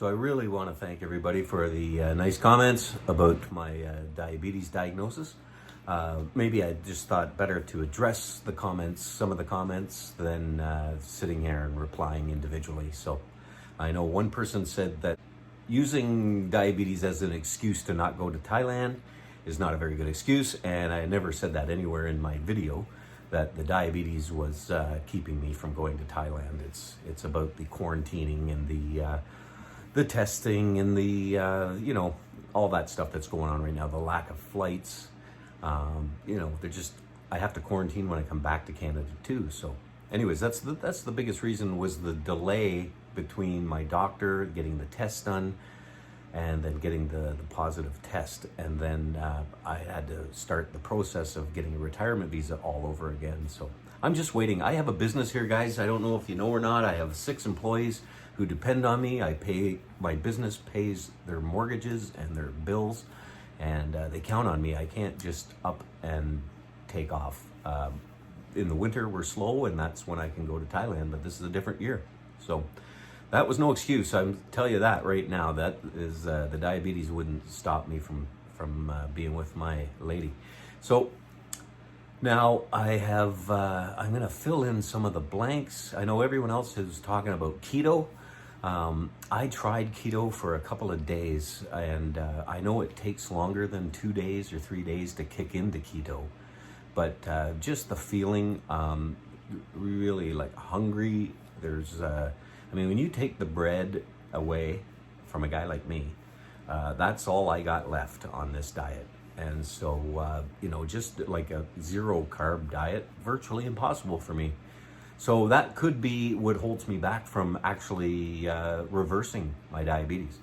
So I really want to thank everybody for the nice comments about my diabetes diagnosis. Maybe I just thought better to address the comments, some of the comments, than sitting here and replying individually. So I know one person said that using diabetes as an excuse to not go to Thailand is not a very good excuse, and I never said that anywhere in my video, that the diabetes was keeping me from going to Thailand. It's about the quarantining and the testing and the all that stuff that's going on right now, the lack of flights. I have to quarantine when I come back to Canada too. So anyways, that's the biggest reason, was the delay between my doctor getting the test done and then getting the positive test. And then I had to start the process of getting a retirement visa all over again. So I'm just waiting. I have a business here, guys. I don't know if you know or not. I have 6 employees who depend on me. My business pays their mortgages and their bills, and they count on me. I can't just up and take off. In the winter, we're slow, and that's when I can go to Thailand, but this is a different year. So that was no excuse. I'm tell you that right now. That is the diabetes wouldn't stop me from being with my lady. So now I have. I'm going to fill in some of the blanks. I know everyone else is talking about keto. I tried keto for a couple of days, and I know it takes longer than 2 days or 3 days to kick into keto, but just the feeling, really like hungry. When you take the bread away from a guy like me, that's all I got left on this diet. And so, just like a 0 carb diet, virtually impossible for me. So that could be what holds me back from actually reversing my diabetes.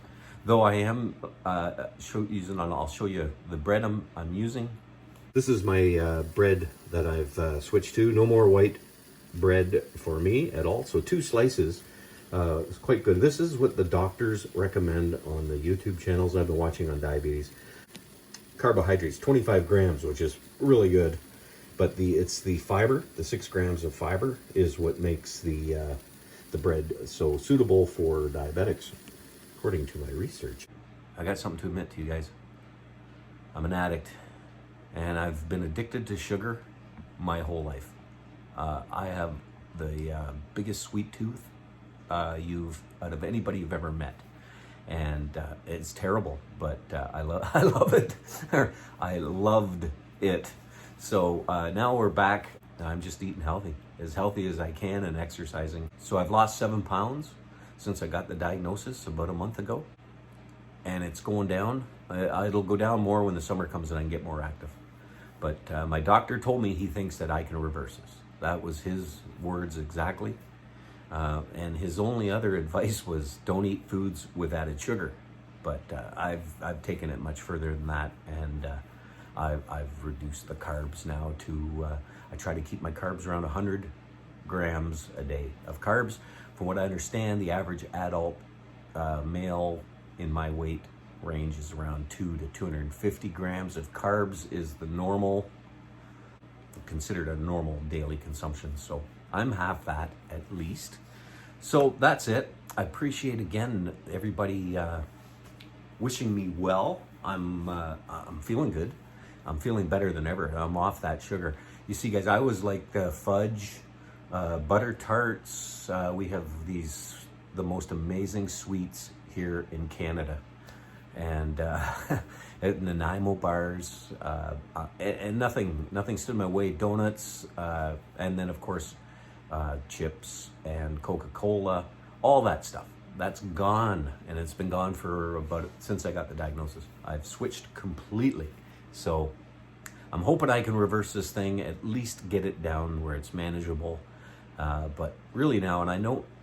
Though I am I'll show you the bread I'm using. This is my bread that I've switched to. No more white bread for me at all. So 2 slices. It's quite good. This is what the doctors recommend on the YouTube channels I've been watching on diabetes. Carbohydrates, 25 grams, which is really good. But it's the fiber, the 6 grams of fiber is what makes the bread so suitable for diabetics, according to my research. I got something to admit to you guys. I'm an addict, and I've been addicted to sugar my whole life. I have the biggest sweet tooth out of anybody you've ever met, and it's terrible, but I love it. I loved it. So now we're back. I'm just eating healthy as I can, and exercising. So I've lost 7 pounds since I got the diagnosis about a month ago, and it's going down. It'll go down more when the summer comes and I can get more active. But my doctor told me he thinks that I can reverse this. That was his words exactly. And his only other advice was don't eat foods with added sugar. But I've taken it much further than that, and I've reduced the carbs now to, I try to keep my carbs around 100 grams a day of carbs. From what I understand, the average adult male in my weight range is around 200 to 250 grams of carbs is the normal, considered a normal daily consumption. So I'm half that at least. So that's it. I appreciate again everybody wishing me well. I'm feeling good. I'm feeling better than ever. I'm off that sugar. You see, guys, I was like fudge, butter tarts. We have the most amazing sweets here in Canada, and and the Nanaimo bars, and nothing stood in my way. Donuts, and then of course chips and Coca-Cola, all that stuff. That's gone, and it's been gone for since I got the diagnosis. I've switched completely. So I'm hoping I can reverse this thing, at least get it down where it's manageable. But really now, and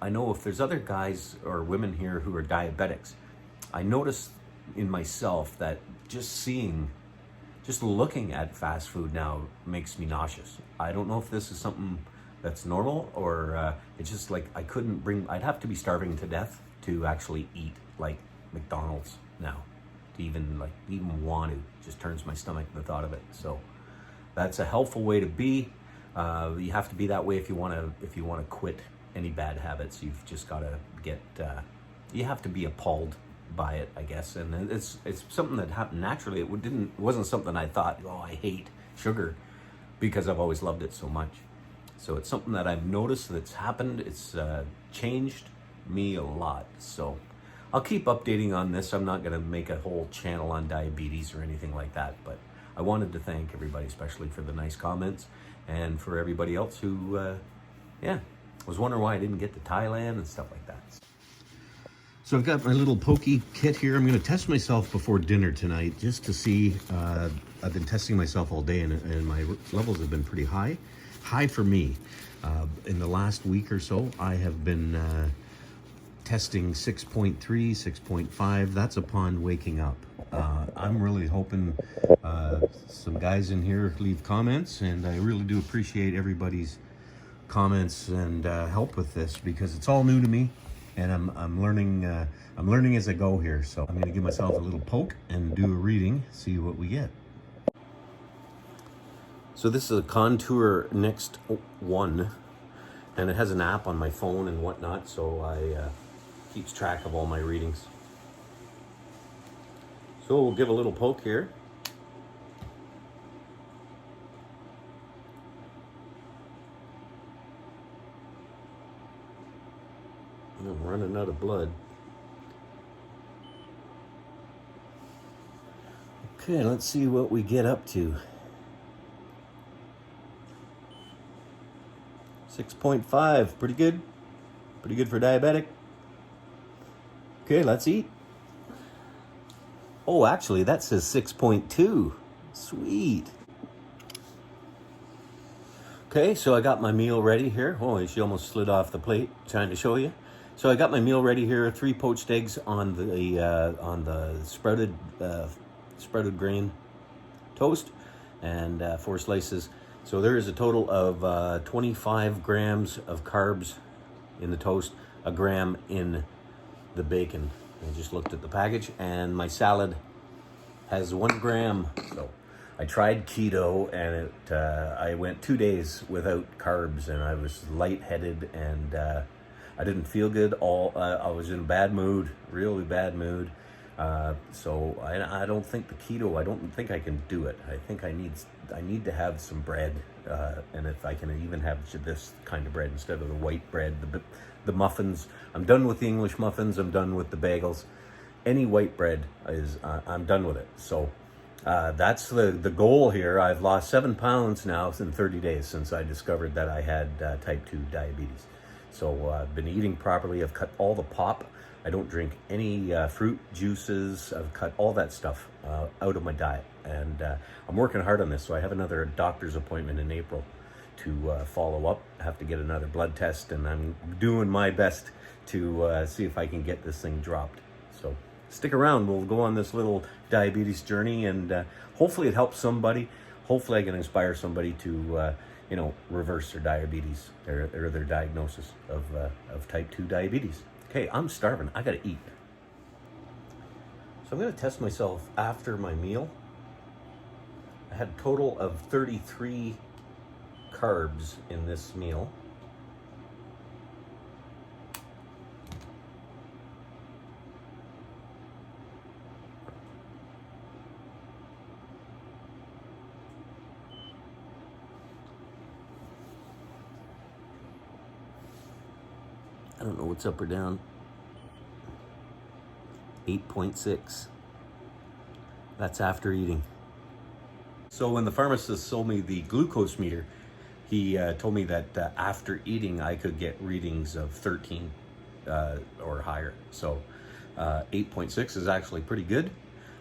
I know if there's other guys or women here who are diabetics, I notice in myself that just looking at fast food now makes me nauseous. I don't know if this is something that's normal, or it's just like I'd have to be starving to death to actually eat like McDonald's now. To even want to, just turns my stomach, the thought of it. So that's a helpful way to be. You have to be that way if you want to quit any bad habits. You've just got to get you have to be appalled by it, I guess. And it's something that happened naturally. Wasn't something I thought, oh, I hate sugar, because I've always loved it so much. So it's something that I've noticed that's happened. It's changed me a lot. So I'll keep updating on this. I'm not going to make a whole channel on diabetes or anything like that, but I wanted to thank everybody, especially for the nice comments, and for everybody else who, was wondering why I didn't get to Thailand and stuff like that. So I've got my little pokey kit here. I'm going to test myself before dinner tonight just to see. I've been testing myself all day, and my levels have been pretty high. High for me. In the last week or so, I have been testing 6.3, 6.5. That's upon waking up. I'm really hoping some guys in here leave comments, and I really do appreciate everybody's comments and help with this, because it's all new to me. And I'm learning as I go here. So I'm going to give myself a little poke and do a reading, see what we get. So this is a Contour Next 1, and it has an app on my phone and whatnot, so I keeps track of all my readings. So we'll give a little poke here. I'm running out of blood. Okay, let's see what we get up to. 6.5, pretty good. Pretty good for diabetic. Okay, let's eat. Oh, actually, that says 6.2. Sweet. Okay, so I got my meal ready here. Oh, she almost slid off the plate, trying to show you. So I got my meal ready here. 3 poached eggs on the sprouted grain toast, and 4 slices. So there is a total of 25 grams of carbs in the toast, a gram in the bacon. I just looked at the package, and my salad has 1 gram. So I tried keto, and I went 2 days without carbs, and I was lightheaded, and I didn't feel good. I was in a bad mood, really bad mood. So I don't think the keto, I don't think I can do it. I think I need to have some bread, and if I can even have this kind of bread instead of the white bread, the muffins. I'm done with the English muffins. I'm done with the bagels. Any white bread is, I'm done with it. So that's the goal here. I've lost 7 pounds now in 30 days since I discovered that I had type 2 diabetes. So I've been eating properly. I've cut all the pop. I don't drink any fruit juices. I've cut all that stuff out of my diet. And I'm working hard on this. So I have another doctor's appointment in April to follow up. I have to get another blood test, and I'm doing my best to see if I can get this thing dropped. So stick around. We'll go on this little diabetes journey, and hopefully it helps somebody. Hopefully I can inspire somebody to reverse their diabetes, or their diagnosis of type 2 diabetes. Okay, I'm starving. I gotta eat. So I'm gonna test myself after my meal. I had a total of 33 carbs in this meal. I don't know what's up or down. 8.6. That's after eating. So when the pharmacist sold me the glucose meter, he told me that after eating I could get readings of 13 or higher. So 8.6 is actually pretty good,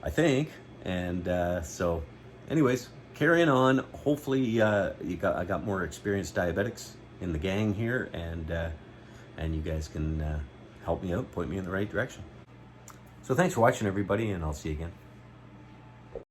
I think. And so anyways, carrying on. Hopefully I got more experienced diabetics in the gang here, and you guys can help me out, point me in the right direction. So thanks for watching, everybody, and I'll see you again.